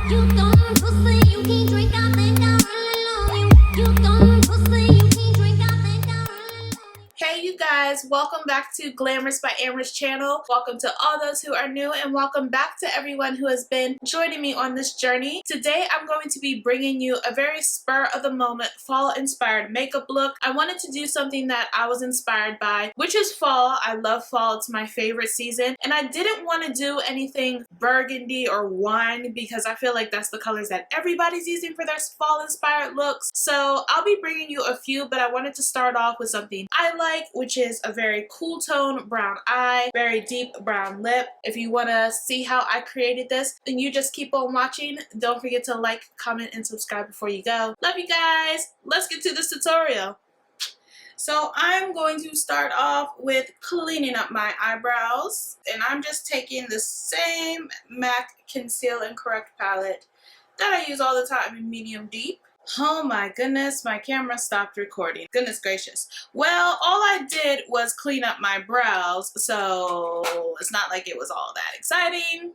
You don't pussy, you can't drink, I think I really love you. You don't pussy, you can't drink, I think I really love you. Hey you guys, welcome back to Glamorous by Amaris channel. Welcome to all those who are new and welcome back to everyone who has been joining me on this journey. Today I'm going to be bringing you a very spur of the moment fall inspired makeup look. I wanted to do something that I was inspired by, which is fall. I love fall, it's my favorite season, and I didn't want to do anything burgundy or wine because I feel like that's the colors that everybody's using for their fall inspired looks. So I'll be bringing you a few, but I wanted to start off with something I like, which is a very cool tone brown eye, very deep brown lip. If you want to see how I created this, then you just keep on watching. Don't forget to like, comment, and subscribe before you go. Love you guys. Let's get to this tutorial. So I'm going to start off with cleaning up my eyebrows, and I'm just taking the same MAC Conceal and Correct palette that I use all the time in medium deep. Oh my goodness, my camera stopped recording. Goodness gracious. Well, all I did was clean up my brows, so it's not like it was all that exciting.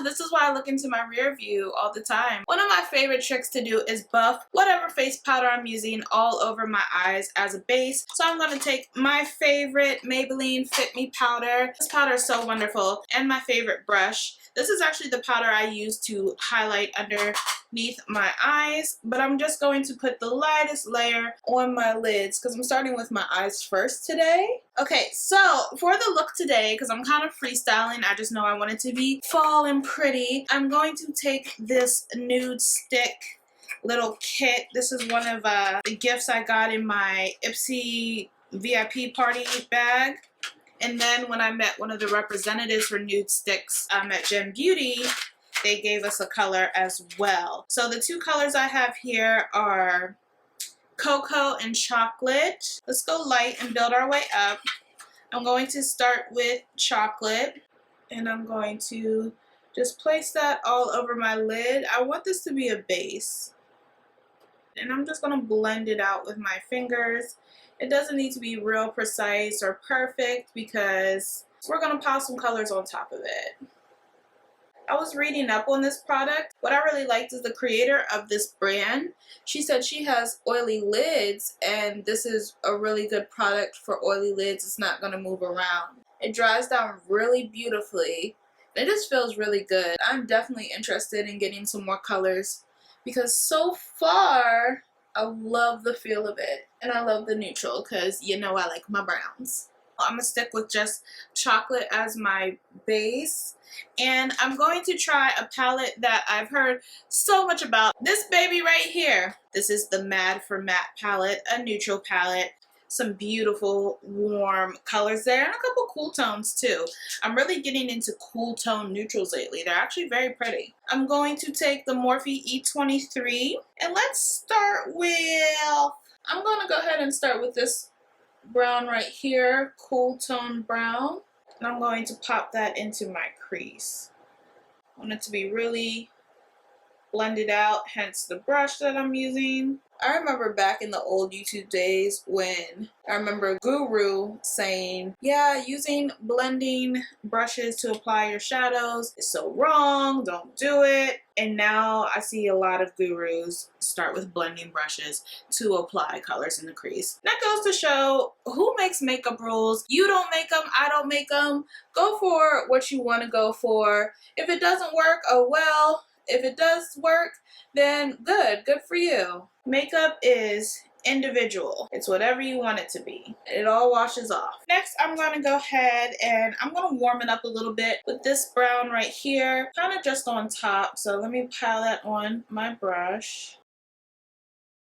This is why I look into my rear view all the time. One of my favorite tricks to do is buff whatever face powder I'm using all over my eyes as a base. So I'm going to take my favorite Maybelline Fit Me powder. This powder is so wonderful, and my favorite brush. This is actually the powder I use to highlight underneath my eyes, but I'm just going to put the lightest layer on my lids because I'm starting with my eyes first today. Okay, so for the look today, because I'm kind of freestyling, I just know I want it to be fall and pretty, I'm going to take this Nude Stix little kit. This is one of the gifts I got in my Ipsy VIP party bag. And then when I met one of the representatives for Nude Stix at Gem Beauty, they gave us a color as well. So the two colors I have here are Cocoa and Chocolate. Let's go light and build our way up. I'm going to start with Chocolate, and I'm going to just place that all over my lid. I want this to be a base, and I'm just going to blend it out with my fingers. It doesn't need to be real precise or perfect because we're going to pile some colors on top of it. I was reading up on this product. What I really liked is the creator of this brand. She said she has oily lids, and this is a really good product for oily lids. It's not going to move around. It dries down really beautifully. It just feels really good. I'm definitely interested in getting some more colors because so far I love the feel of it, and I love the neutral because you know I like my browns. I'm going to stick with just Chocolate as my base, and I'm going to try a palette that I've heard so much about. This baby right here. This is the Mad for Matte palette, a neutral palette. Some beautiful warm colors there and a couple cool tones too. I'm really getting into cool tone neutrals lately. They're actually very pretty. I'm going to take the Morphe E23, and let's start with, I'm going to go ahead and start with this brown right here, cool tone brown, and I'm going to pop that into my crease. I want it to be really blended out, hence the brush that I'm using. I remember back in the old YouTube days when I remember Guru saying, yeah, using blending brushes to apply your shadows is so wrong, don't do it. And now I see a lot of gurus start with blending brushes to apply colors in the crease. That goes to show who makes makeup rules. You don't make them, I don't make them. Go for what you want to go for. If it doesn't work, oh well. If it does work, then good for you. Makeup is individual. It's whatever you want it to be. It all washes off. Next, I'm going to go ahead and I'm going to warm it up a little bit with this brown right here, kind of just on top. So let me pile that on my brush.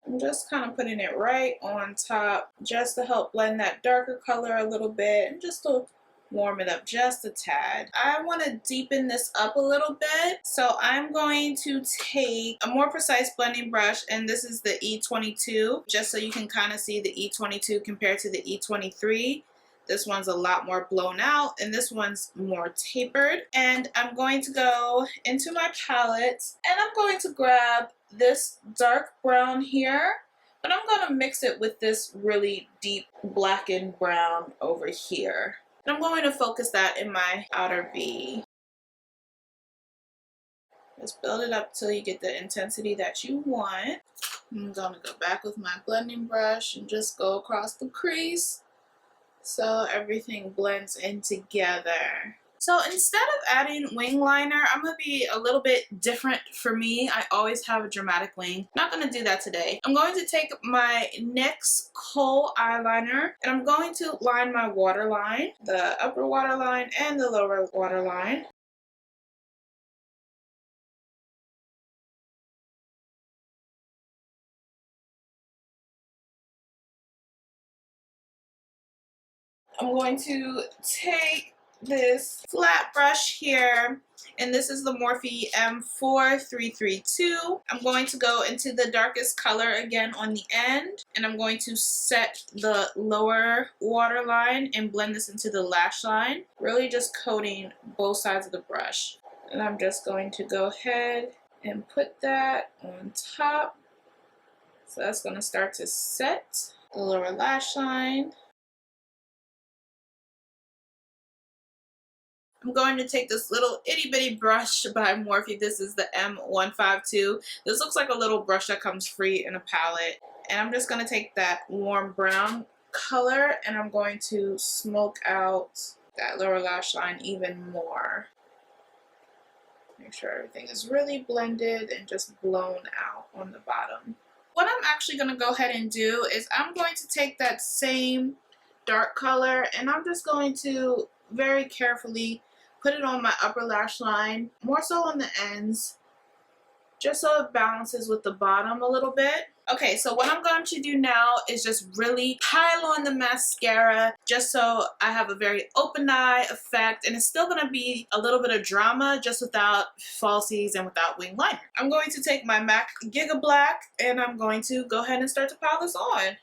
I'm just kind of putting it right on top just to help blend that darker color a little bit and just to warm it up just a tad. I want to deepen this up a little bit, so I'm going to take a more precise blending brush, and this is the E22, just so you can kind of see the E22 compared to the E23. This one's a lot more blown out, and this one's more tapered. And I'm going to go into my palette, and I'm going to grab this dark brown here, but I'm going to mix it with this really deep blackened brown over here. And I'm going to focus that in my outer V. Just build it up till you get the intensity that you want. I'm gonna go back with my blending brush and just go across the crease so everything blends in together. So instead of adding wing liner, I'm going to be a little bit different for me. I always have a dramatic wing. I'm not going to do that today. I'm going to take my NYX Kohl eyeliner and I'm going to line my waterline, the upper waterline and the lower waterline. I'm going to take this flat brush here, and this is the Morphe M4332. I'm going to go into the darkest color again on the end, and I'm going to set the lower waterline and blend this into the lash line, really just coating both sides of the brush. And I'm just going to go ahead and put that on top. So that's going to start to set the lower lash line. I'm going to take this little itty bitty brush by Morphe. This is the M152. This looks like a little brush that comes free in a palette. And I'm just going to take that warm brown color and I'm going to smoke out that lower lash line even more. Make sure everything is really blended and just blown out on the bottom. What I'm actually going to go ahead and do is I'm going to take that same dark color and I'm just going to very carefully put it on my upper lash line, more so on the ends, just so it balances with the bottom a little bit. Okay, so what I'm going to do now is just really pile on the mascara just so I have a very open eye effect, and it's still going to be a little bit of drama just without falsies and without wing liner. I'm going to take my MAC Gigablack and I'm going to go ahead and start to pile this on.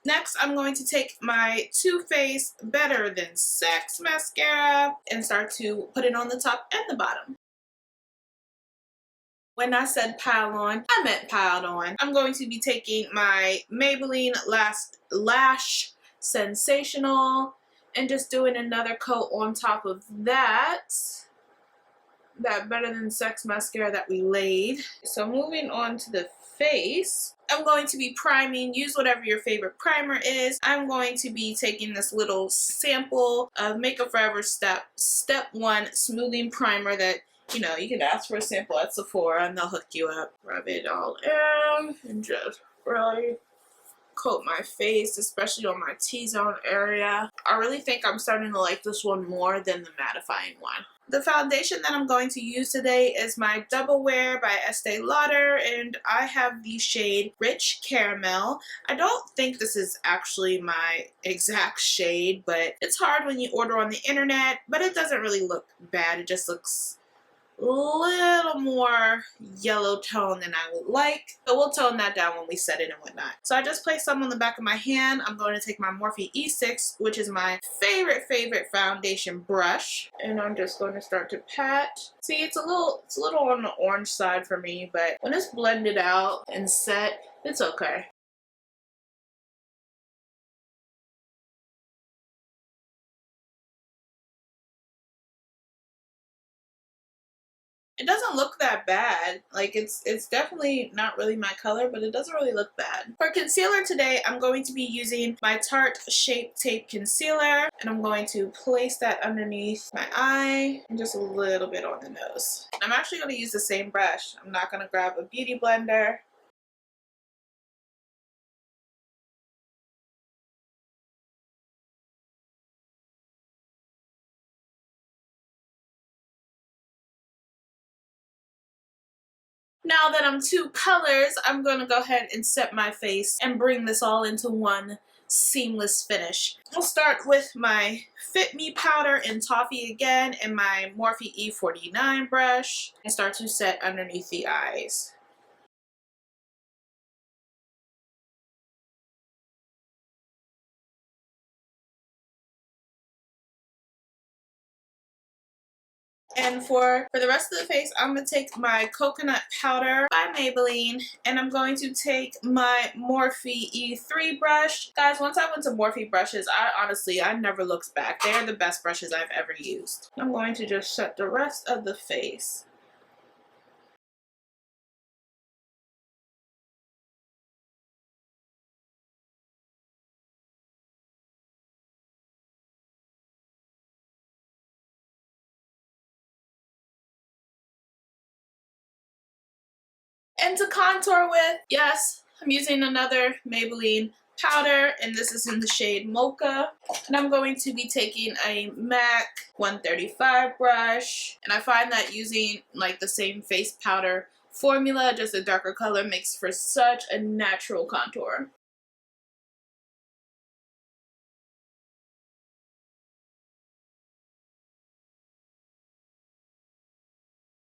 Next, I'm going to take my Too Faced Better Than Sex mascara and start to put it on the top and the bottom. When I said pile on, I meant piled on. I'm going to be taking my Maybelline Lash Sensational and just doing another coat on top of that Better Than Sex mascara that we laid. So moving on to the face, I'm going to be priming. Use whatever your favorite primer is. I'm going to be taking this little sample of Makeup Forever Step 1 Smoothing Primer that, you know, you can ask for a sample at Sephora and they'll hook you up. Rub it all in and just really coat my face, especially on my T-zone area. I really think I'm starting to like this one more than the mattifying one. The foundation that I'm going to use today is my Double Wear by Estee Lauder, and I have the shade Rich Caramel. I don't think this is actually my exact shade, but it's hard when you order on the internet, but it doesn't really look bad. It just looks a little more yellow tone than I would like, but we'll tone that down when we set it and whatnot. So I just placed some on the back of my hand. I'm going to take my Morphe E6, which is my favorite foundation brush, and I'm just going to start to pat. See, it's a little on the orange side for me, but when it's blended out and set, it's okay. It doesn't look that bad. Like, it's definitely not really my color, but it doesn't really look bad. For concealer today, I'm going to be using my Tarte Shape Tape Concealer, and I'm going to place that underneath my eye and just a little bit on the nose. I'm actually going to use the same brush. I'm not going to grab a beauty blender. Now that I'm two colors, I'm going to go ahead and set my face and bring this all into one seamless finish. I'll start with my Fit Me powder in Toffee again and my Morphe E49 brush and start to set underneath the eyes. And for the rest of the face, I'm going to take my coconut powder by Maybelline, and I'm going to take my Morphe E3 brush. Guys, once I went to Morphe brushes, I never looked back. They're the best brushes I've ever used. I'm going to just set the rest of the face. And to contour with, yes, I'm using another Maybelline powder, and this is in the shade Mocha. And I'm going to be taking a MAC 135 brush. And I find that using like the same face powder formula, just a darker color, makes for such a natural contour.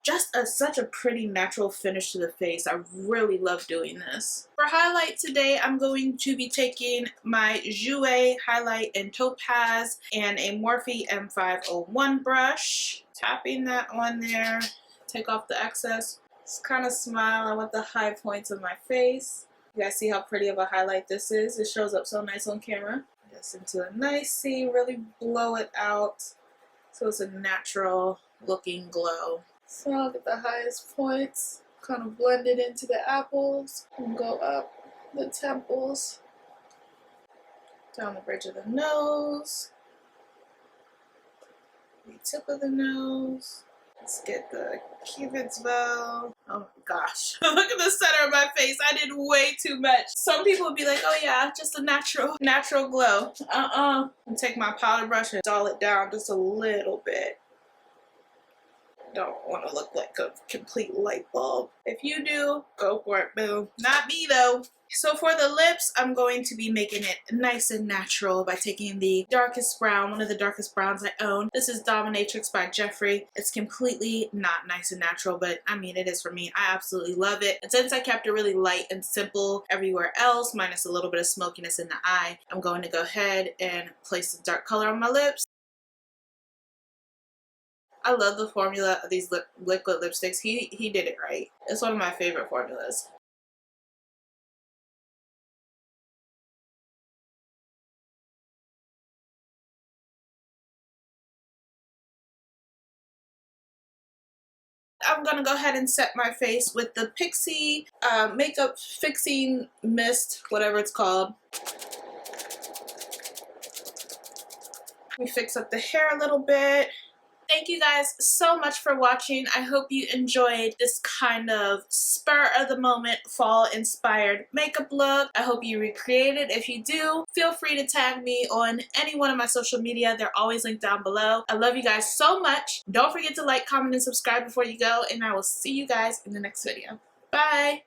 Just such a pretty natural finish to the face. I really love doing this. For highlight today, I'm going to be taking my Jouer highlight in Topaz and a Morphe M501 brush. Tapping that on there, take off the excess. Just kind of smile. I want the high points of my face. You guys see how pretty of a highlight this is? It shows up so nice on camera. Just into a nice C, really blow it out so it's a natural looking glow. So I'll get the highest points, kind of blend it into the apples, and go up the temples, down the bridge of the nose, the tip of the nose. Let's get the Cupid's bow. Oh my gosh, look at the center of my face. I did way too much. Some people would be like, oh yeah, just a natural glow. And take my powder brush and dull it down just a little bit. Don't want to look like a complete light bulb. If you do, go for it, boo. Not me though. So for the lips, I'm going to be making it nice and natural by taking the darkest brown, one of the darkest browns I own. This is Dominatrix by Jeffree. It's completely not nice and natural, but I mean, it is for me. I absolutely love it. And since I kept it really light and simple everywhere else, minus a little bit of smokiness in the eye, I'm going to go ahead and place the dark color on my lips. I love the formula of these liquid lipsticks. He did it right. It's one of my favorite formulas. I'm gonna go ahead and set my face with the Pixie makeup fixing mist, whatever it's called. Let me fix up the hair a little bit. Thank you guys so much for watching. I hope you enjoyed this kind of spur of the moment fall inspired makeup look. I hope you recreate it. If you do, feel free to tag me on any one of my social media. They're always linked down below. I love you guys so much. Don't forget to like, comment, and subscribe before you go, and I will see you guys in the next video. Bye!